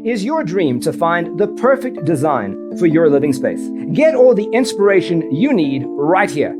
Is your dream to find the perfect design for your living space? Get all the inspiration you need right here.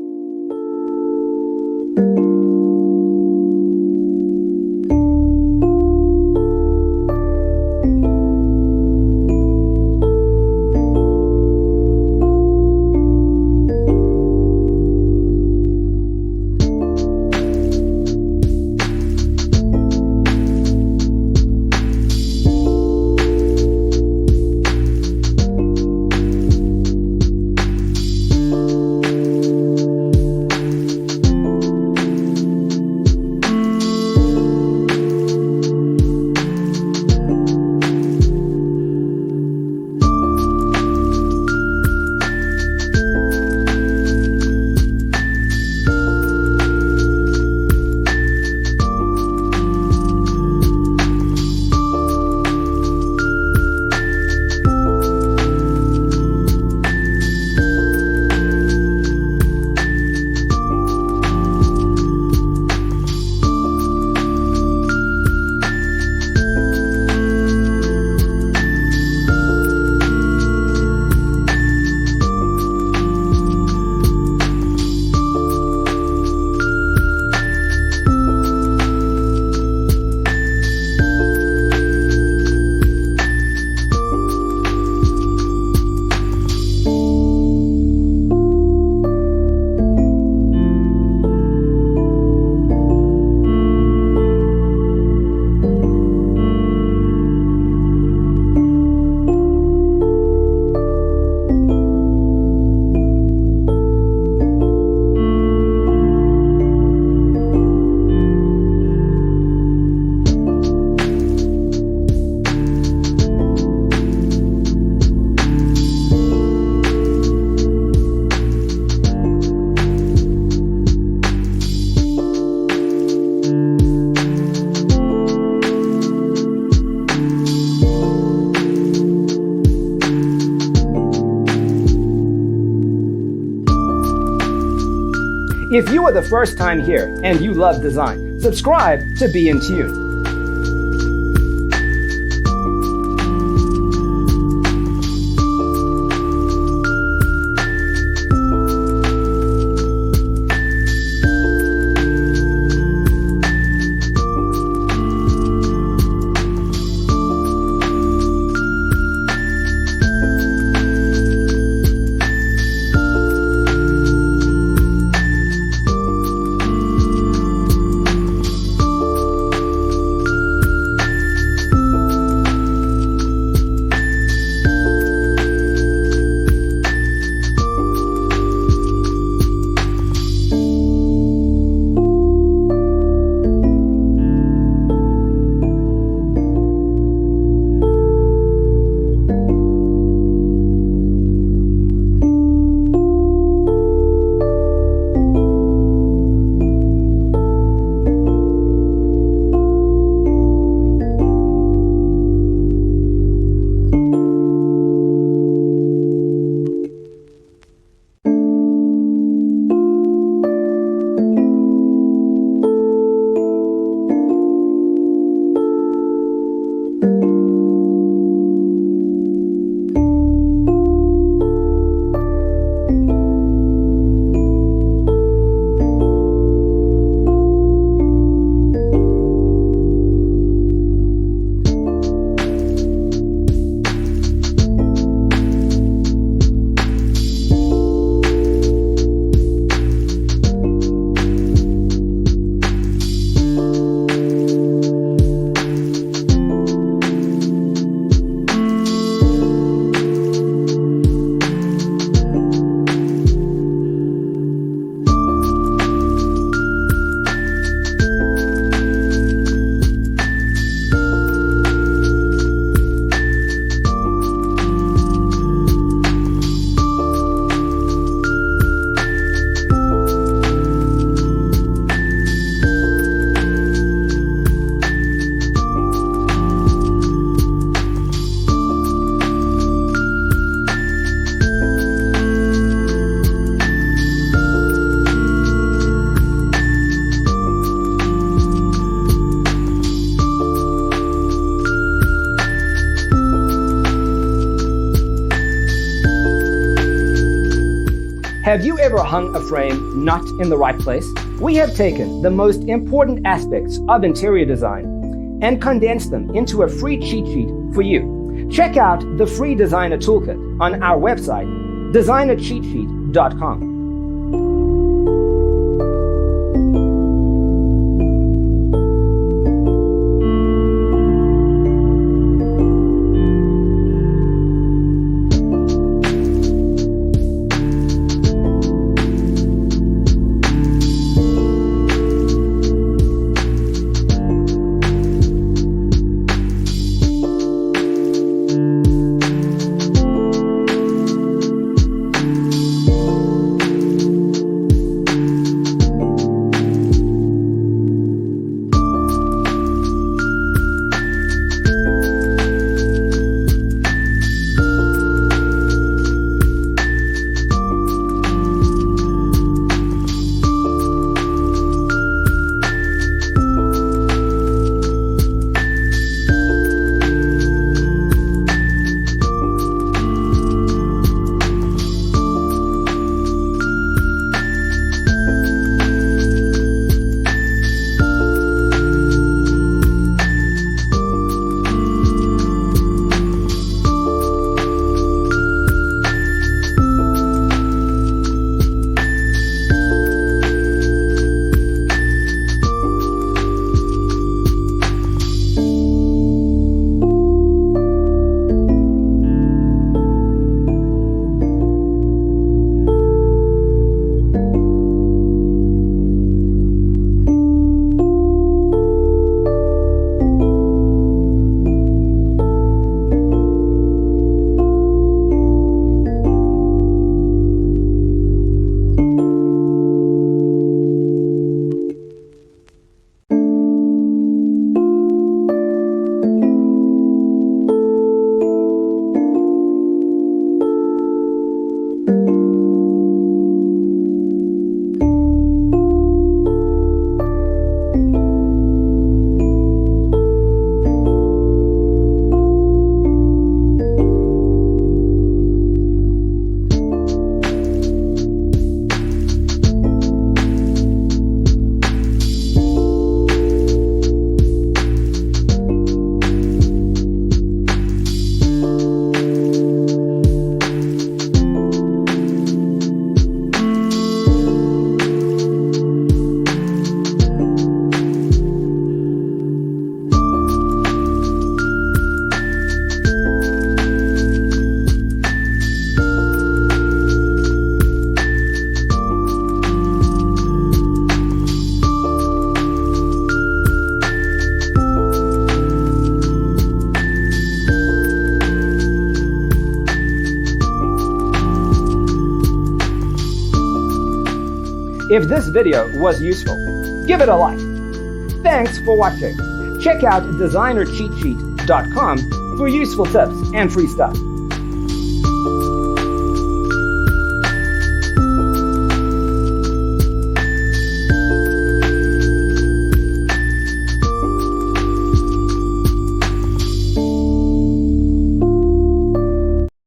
If you are the first time here and you love design, subscribe to Be in Tune. Have you ever hung a frame not in the right place? We have taken the most important aspects of interior design and condensed them into a free cheat sheet for you. Check out the free designer toolkit on our website, designercheatsheet.com. If this video was useful, give it a like. Thanks for watching. Check out designercheatsheet.com for useful tips and free stuff.